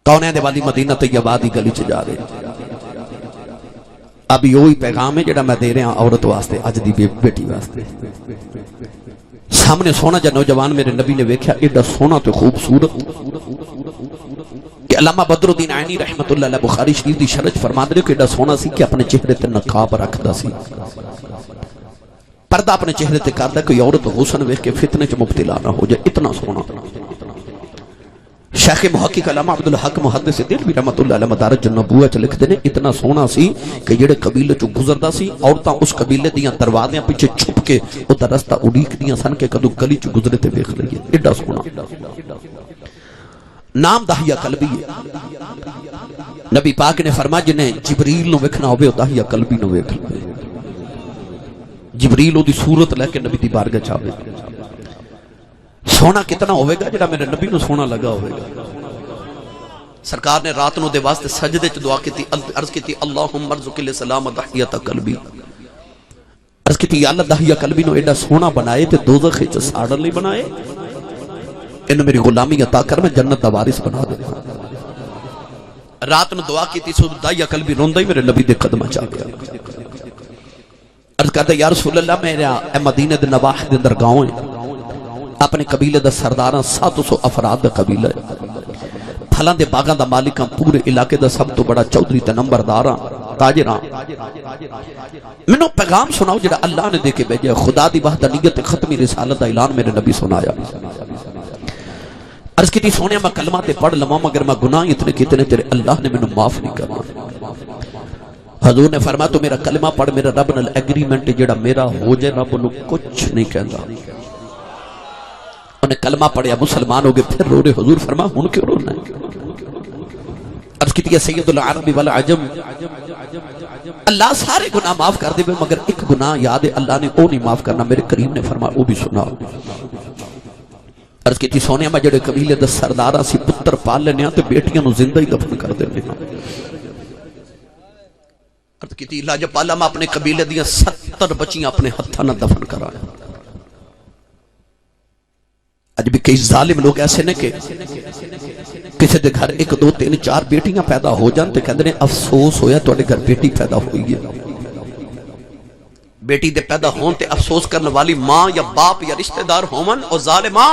کون دے والی مدینہ طیبہ دی گلی چ جا رہے اب یہی پیغام ہے جڑا میں دے رہا عورت واسطے اج دی بیٹی واسطے سامنے سونا جا نوجوان میرے نبی نے ویکھیا ایڈا سونا تے خوبصورت کہ علامہ بدر الدین عینی رحمت اللہ علیہ بخاری شریف دی شرح فرماندے کہ ایڈا سونا سی کہ اپنے چہرے تے نقاب رکھدا سی پردہ اپنے چہرے تے کردا کوئی عورت حسن ویکھ کے فتنے چ مبتلا نہ ہو جائے اتنا سونا شیخ محقق علامہ عبدالحق محدث دہلوی رحمت اللہ علیہ مدارج النبوہ چ لکھتے ہیں اتنا سونا سی کہ جڑے قبیلے چوں گزردا سی عورتاں اس قبیلے دیاں دروازیاں پیچھے چھپ کے او دا رستہ اڑیک دیاں سن کہ کدو گلی چ گزرے تے ویکھ لئیے ایڈا سونا نام داہیہ قلبی ہے نبی پاک نے فرمایا جنہیں جبریل نو ویکھنا ہوے او داہیہ قلبی نو ویکھ لے جبریل او دی صورت لے کے نبی دی بارگاہ چاوے سونا کتنا ہوئے گا جڑا میرے نبی نو سونا لگا ہوئے گا سرکار نے رات نو دے واسطے سجدے چ دعا کیتی عرض کیتی اللہم ارزق السلام داہیہ قلبی عرض کیتی یا اللہ داہیہ قلبی نو ایڈا سونا بنائے تے دوزخ وچ ساڑن لئی بنائے انہوں میری غلامی عطا کر میں جنت دا وارث بنا دے رات نو دعا کیتی سو داہیہ قلبی روندا ہی میرے نبی دے قدماں چ آ گیا عرض کرتا یا رسول اللہ میرا اے مدینے دے نواح دے اندر گاؤں ہے اپنے قبیلے دا سرداراں 700 افراد دا قبیلہ ہے پھلاں دے باغاں دا مالکاں پورے علاقے دا سب تو بڑا چودھری تے نمبرداراں تاجراں منو پیغام سناؤ جڑا اللہ نے دے کے بھیجا خدا دی وحدانیت ختمی رسالت دا اعلان میرے نبی سنایا عرض کی سونے میں کلمہ تے پڑھ لواں مگر میں گناہ اتنے کتنے تیرے اللہ نے منو معاف نہیں کرنا حضور نے فرمایا تو میرا کلمہ پڑھ میرا رب نال ایگریمنٹ جڑا میرا ہو جائے رب نو کچھ نہیں کہندا انہیں کلمہ پڑھیا مسلمان ہو گئے پھر رو رہے حضور فرما ہن کیوں رونا ہے عرض کی سید العرب والعجم اللہ سارے گناہ معاف کر دے مگر ایک گناہ یاد ہے اللہ نے وہ نہیں معاف کرنا میرے کریم نے فرمایا وہ بھی سنا عرض کی سونے میں جڑے قبیلے دے سرداراں سی پتر پال لینے تے بیٹیاں نو زندہ ہی دفن کر دینے عرض کی لاجا پالا میں اپنے قبیلے دیاں 70 بچیاں اپنے ہتھاں نہ دفن کرایا آج بھی کئی ظالم لوگ ایسے نے کہ کسی دے گھر 1 2 3 4 بیٹیاں پیدا ہو جان تے کہندے نے افسوس ہویا تواڈے گھر بیٹی پیدا ہوئی ہے بیٹی دے پیدا ہون تے افسوس کرنے والی ماں یا باپ یا رشتہ دار ہون اور ظالماں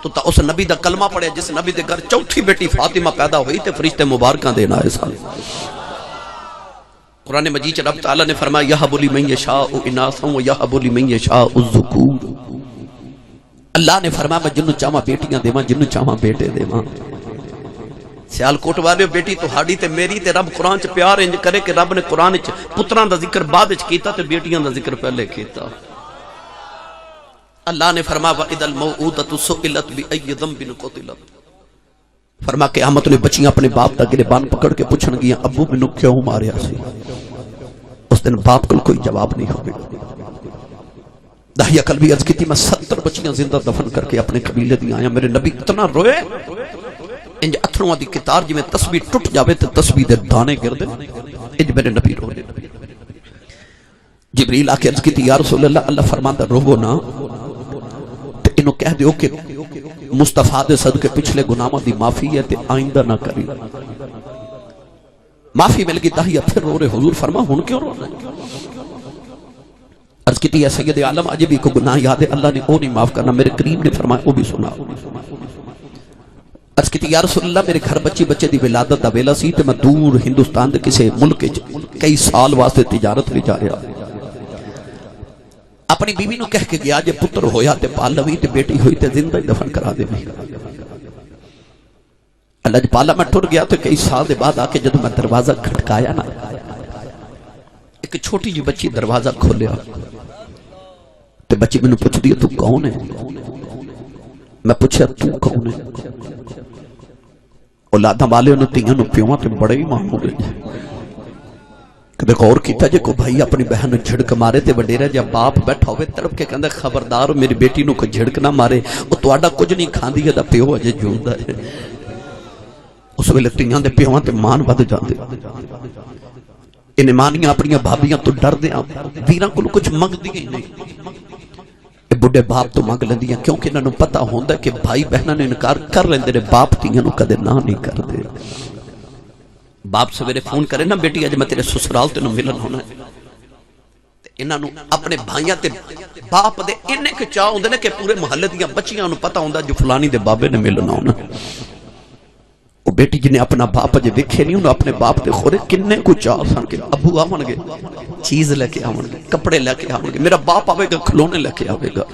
تو تا اس نبی دا کلمہ پڑھے جس نبی دے گھر چوتھی بیٹی فاطمہ پیدا ہوئی تے فرشتے مبارکاں دینا ہے سال قرآن مجید رب تعالیٰ نے فرمایا یہب لمن یشاء اناثا و یہب لمن یشاء الذکور اللہ نے فرمایا میں جنوں چاہواں بیٹیاں دیواں جنوں چاہواں بیٹے دیواں سیال کوٹ والے بیٹی تو ہاڑی تے میری تے رب قرآن چ پیار انج کرے کہ رب نے قرآن چ پتراں دا ذکر بعد وچ کیتا تے بیٹیاں دا ذکر پہلے کیتا اللہ نے فرمایا وَإِذَا الْمَوْءُودَةُ سُئِلَتْ بِأَيِّ ذَنبٍ قُتِلَتْ فرما قیامت نے بچیاں اپنے باپ دا گریبان پکڑ کے پوچھن گیاں ابو مینوں کیوں ماریا سی اس دن باپ کو کوئی جواب نہیں ہوگا داہیہ قلبی عرض کیتی میں 70 بچیاں زندہ دفن کر کے اپنے قبیلے دی آیا میرے نبی اتنا روئے انج اتھروں دی کتار جی میں تسبیح ٹوٹ جاوے تے تسبیح دے دانے گردے انج میرے نبی روئے جبریل آکے عرض کیتی یا رسول اللہ اللہ فرماندا روو نا تے انہوں کہہ دیو کہ مصطفیٰ دے صدقے پچھلے گناہوں دی معافی ہے تے آئندہ نہ کری معافی مل گئی داہیہ پھر رو رہے حضور فرما ہن کیوں رو رہے عرض کیتی ہے سید عالم آج بھی کو گناہ یاد ہے اللہ نے وہ نہیں معاف کرنا میرے کریم نے فرمایا وہ بھی سنا عرض کیتی یا رسول اللہ میرے گھر بچے دی ولادت دا ویلا سی تے میں دور ہندوستان دے کسی ملک کئی سال واسطے تجارت لے جا رہا اپنی بیوی نو کہہ کے گیا جے پتر ہویا تے پال لوی تے بیٹی ہوئی تے زندہ ہی دفن کرا دے اللہ جی پالا میں ٹر گیا تو کئی سال دے بعد آ کے جدوں میں دروازہ کھٹکایا نا ایک چھوٹی جی بچی دروازہ کھولیا تے بچی میں نے پوچھ دیا تو کون ہے میں پوچھا تو کون ہے اولاداں والے انہوں تیاں نو پیواں تے بڑے ہی معمول ہیں کدے غور کیتا جے کو بھائی اپنی بہن جھڑک مارے تے وڈیرا جا باپ بیٹھا ہوئے تڑپ کے کہندا خبردار میری بیٹی نو کوئی جھڑک نہ مارے او تواڈا کچھ نہیں کھاندی ہے دا پیو اجے جوندا ہے اس ویلے تیاں دے پیواں تے مان ود جاندے انہیں مانیاں اپنی بھابیاں تو ڈر دیاں ویراں کو کچھ منگ دیئے نہیں بڑھے باپ تو منگ لیندیاں کیونکہ انہوں پتا ہوندہ کہ بھائی بہنوں نے انکار کر لیندے نے، باپ تیاں نو کدے نہ نہیں کر دے۔ باپ سویرے فون کرے نا بیٹی اج میں تیرے سسرال تینوں ملن ہونا ہے، انہاں نو اپنے بھائیاں تے باپ دے انہیں کے چاہ ہوندے نے کہ پورے محلے دیاں بچیاں نو پتا ہوندہ جو فلانی دے بابے نے ملنا ہونا۔ وہ بیٹی جنہیں اپنا باپ جے وکھے نہیں انہوں اپنے باپ دے خورے کنے کو چاہ سن کے ابو آون گے چیز لے کے آون گے، کپڑے لے کے آون گے، میرا باپ آوے گا کھلونے لے کے آوے گا۔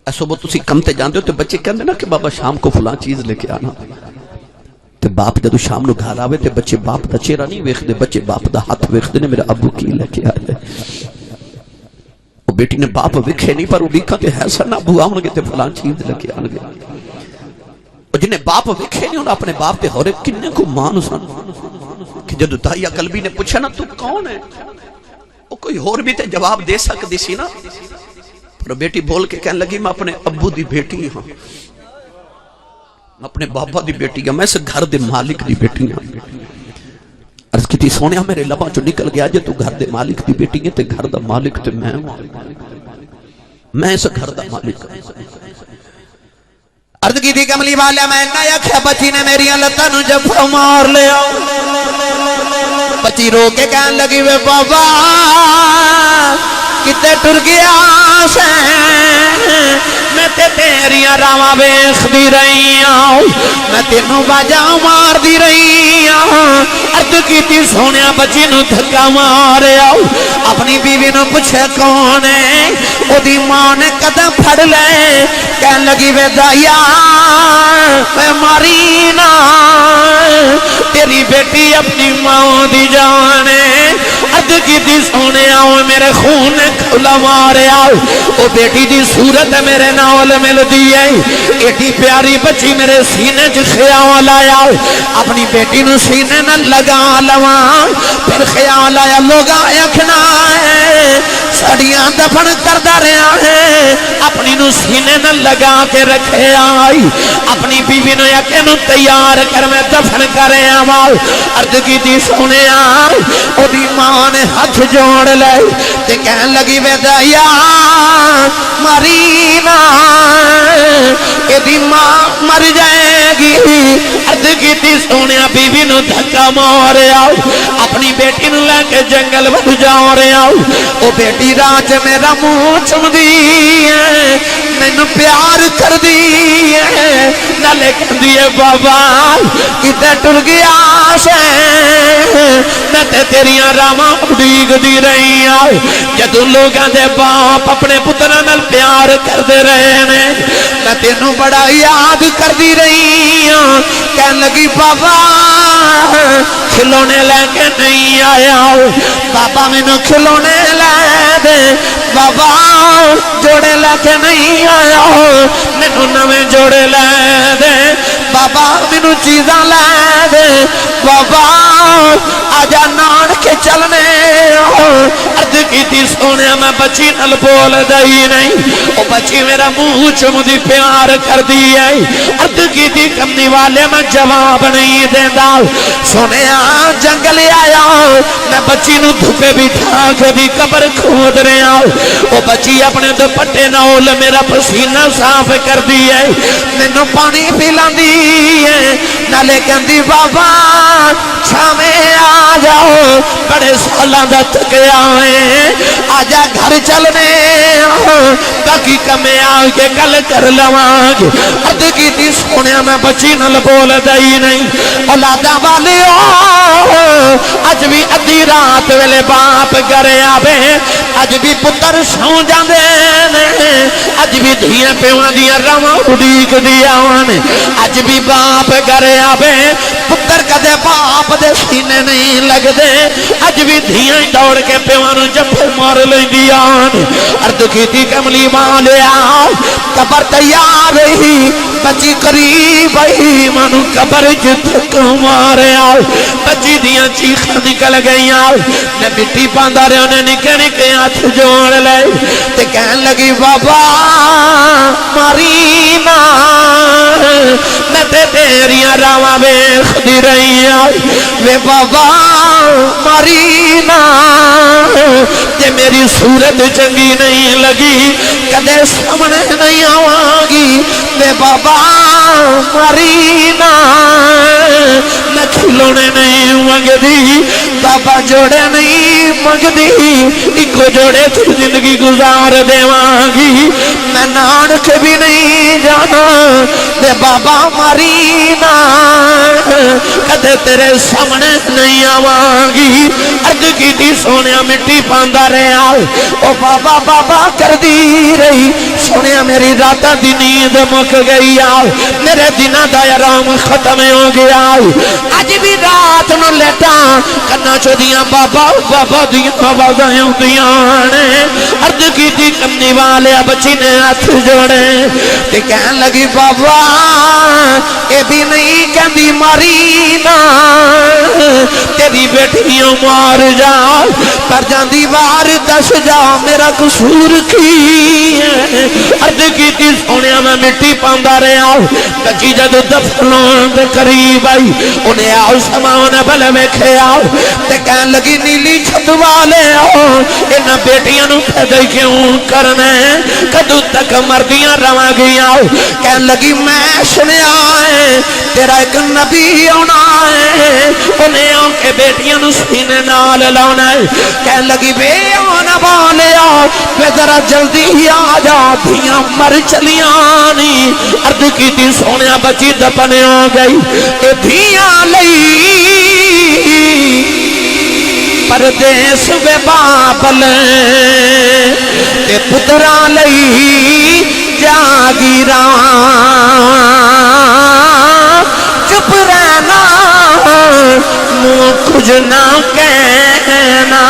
ایسو وہ تسی کم تے جاندے ہو تو بچے کہندے نا کہ بابا شام کو فلان چیز لے کے آنا، تے باپ جدو شام نو گھر آوے تے بچے باپ دا چہرہ نہیں ویکھ دے، بچے باپ دا ہاتھ ویکھ دے نے میرا ابو کی لے کے آئے۔ وہ بیٹی نے باپ وکھے نہیں پر وہ دیکھا کہ ہے سن ابو آون گے تے فلان چیز لے کے آن گے۔ جنہیں باپ وکھے نہیں انہوں اپنے باپ تے ہورے کنے کو مان سن کہ جدو دائیا قلبی نے پوچھا نا تو کون ہے، وہ کوئی ہور بھی تے جواب دے سکتی سی نا، پر بیٹی بول کے کہنے لگی میں اپنے ابو دی بیٹی ہاں، اپنے بابا دی بیٹی ہاں، میں اس گھر دے مالک دی بیٹی ہاں۔ عرض کی تھی سونیا میرے لباں جو نکل گیا جے تو گھر دے مالک دی بیٹی ہے تے گھر دا مالک تے میں ہوں، میں اس گھر دا مالک ہوں۔ عرض کی تھی کملی والا میں نہ یکھیا بچی نے میری لتاں نو جفا مار لیا، بچی رو کے کہنے لگی وے بابا کتے ٹر گیا سے میں تے تیریاں راواں ویکھدی رہی ہوں، میں تینوں باجاں مار دی رہی ہوں۔ عرض کیتی سونیا بچی نو دھکا ماریا، اپنی بیوی نو پوچھے کون ہے، او دی ماں نے قدم پھڑ لے کہن لگی وے دایا میں ماری نا تیری بیٹی اپنی ماں دی جانے۔ عرض کیتی سونیا میرے خون نے کھلا ماریا، او بیٹی دی صورت میرے نال مل دی ہے، ایڈی پیاری بچی میرے سینے چ خیال آیا، اپنی بیٹی نو سینے نہ لگا لواں، پھر خیال آیا لوگا اکھنا ہے سڑیاں دفن کردہ رہا ہے، اپنی نو سینے نہ لگا کے رکھے آئی، اپنی بیوی نو یکے نو تیار کر میں دفن کرے آواں۔ عرض کی تھی سونے آئی او دی ماں نے ہاتھ جوڑ لے تے کہن لگی وے دایا ماری نا اے دی ماں مر جائے گی۔ عرض کی تھی سونے بیوی نو دھکا مارے آؤ، اپنی بیٹی نو لے کے جنگل بڑھ جاؤ رہے آؤ، او بیٹی راج میرا منہ چم دی ہے مینوں پیار کر دی ہے، نالے کہن دیئے بابا کتے ٹر گیا سے میں تے تیریاں راواں اڈیگ دی رہی آؤ۔ جدو لوگاں دے باپ اپنے پتراں نال پیار کر دے رہے نے میں تینوں بڑا یاد کر دی رہی ہوں۔ کہن لگی بابا کھلونے لے کے نہیں آیا، بابا مینوں کھلونے لے دے، بابا جوڑے لے کے نہیں آیا مینوں نویں جوڑے لے دے، بابا مینوں چیزاں لے دے، بابا آجا نان کے چلنے۔ عرض کی تھی سونے میں بچی نل بول دئی نہیں، او بچی میرا منہ چم دی پیار کر دی ہے۔ عرض کی تھی کمنی والے میں جواب نہیں دیندہ، سونے جنگل آیا میں بچی نو دھوپے بٹھا کے بھی قبر کھود رہا، او بچی اپنے دوپٹے نال میرا پسینہ صاف کر دی ہے، مینوں پانی پلان دی ہے، نالے کہندی بابا چھاویں آ جاؤ بڑے سالاں دا تھکیا ہے، آجا گھر چلنے باقی کمیں آ کے گل کر لواں گے۔ عرض کی تھی سونے میں بچی نل بول دئی نہیں، اولاداں والے اج بھی ادھی رات ویلے باپ گھرے آوے، اج بھی پتر سو جاندے نے، اج بھی دھیاں پیواں دیاں راواں اڈیک دی آون، اج بھی باپ گھرے آوے پتر کدے باپ دے سینے نہیں لگ دے، اج بھی دھیاں دوڑ کے پیواں نو جفے مار لیندی آن۔ عرض کیتی کملی والیا قبر تیار ہی بچی قریب ہی مانو قبر جتک ماریا، بچی دیاں چیخاں نکل گئیاں، نے مٹی پاندا رہے انہیں نکے نکے ہاتھ جوڑ لے تے کہن لگی بابا ماری نا میں تے تیریاں راواں ویکھدی رہی ہاں وے بابا ماری نا تے میری صورت چنگی نہیں لگی کدے سامنے نہیں آواں گی وے بابا ماری نا میں کھلونے نہیں منگدی بابا جوڑے نہیں منگدی ایکو جوڑے تو زندگی گزار دیواں گی میں نانک بھی نہیں جانا تے بابا ماری نا کدے تیرے سامنے نہیں آواں گی عرض کیتی سونیا مٹی پاندا رہیا او بابا بابا کردی رہی سونیا میری راتاں دی نیند مک گئی آ میرے دناں دا آرام ختم ہو گیا اج بھی رات نو لیٹا کنا چ دیاں بابا بابا دیاں آوازاں آوندیاں نے عرض کیتی کمنی والے بچی نے ہاتھ جوڑے تے کہن لگی بابا اے بھی نہیں کہندی ماری نا تیری بیٹیوں مار جا پر جاندی وار دس جا میرا قصور کی عرض کیتی سونیا میں مٹی پاندا رہیا بچی جدو دفنوں دے قریب آئی انہیں آؤ سمان بلے میں کھیا تے کہن لگی نیلی چھت والے آؤ انہاں بیٹیاں نو پیدا کیوں کرنے کدو تک مردیاں رواں گیا کہن لگی میں سنیا ہے تیرا ایک نبی ہونا ہے انہیں آؤ کے بیٹیاں نو سینے نال لانا ہے کہن لگی بے آنا والے آؤ پہ ذرا جلدی ہی آ جا دھیاں مر چلیاں نہیں عرض کی تھی سونیا بچی دپنے ہو گئی اے دھیاں لئی پردیس بے بابل تے پتران لئی جاگیران چپ رہنا منہ کچھ نہ کہنا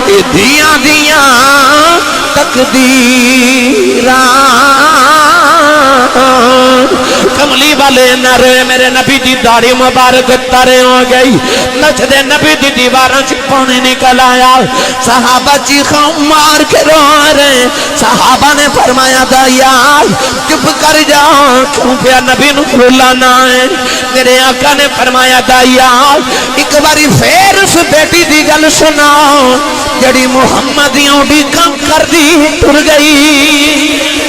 اے دھیاں دھیاں تقدیران کملی والے نہ روئے میرے نبی دی داڑھی مبارک تارے ہو گئی مسجد نبی دی دیواراں چ پانی نکل آیا صحابہ چیخاں مار کے رو رہے صحابہ نے فرمایا دا یار چپ کر جا کیوں پیا نبی نو بلانا ہے میرے آقا نے فرمایا دا یار ایک باری پھر اس بیٹی دی گل سناؤ جڑی محمدیوں بھی کم کر دی ٹر گئی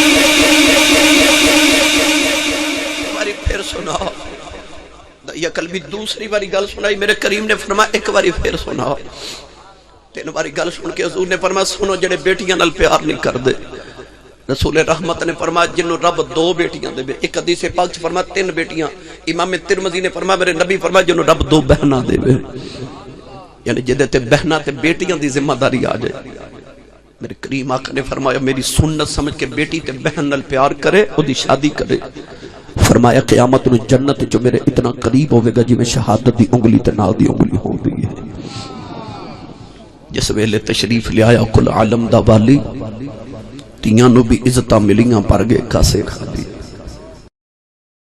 سناؤ یا کل بھی دوسری باری گل سنائی میرے کریم نے فرمایا ایک باری پھر سناؤ تین باری گل سن کے حضور نے فرمایا سنو جڑے بیٹیاں نال پیار نہیں کر دے رسول رحمت نے فرمایا جنہوں رب دو بیٹیاں دے بے ایک حدیث پاک فرمایا تین بیٹیاں امام ترمذی نے فرمایا میرے نبی فرمایا جنہوں رب دو بہناں دے بے یعنی جدے تے بہناں تے بیٹیاں دی ذمہ داری آ جائے میرے کریم آقا نے فرمایا میری سنت سمجھ کے بیٹی تے بہن نال پیار کرے او دی شادی کرے فرمایا قیامت نو جنت جو میرے اتنا قریب ہوئے گا جی میں شہادت دی انگلی تے نال دی انگلی ہو گئی ہے جس ویلے تشریف لے آیا کل عالم دا والی تیاں نو بھی عزتاں ملیاں پر گئے کاسے کھا دی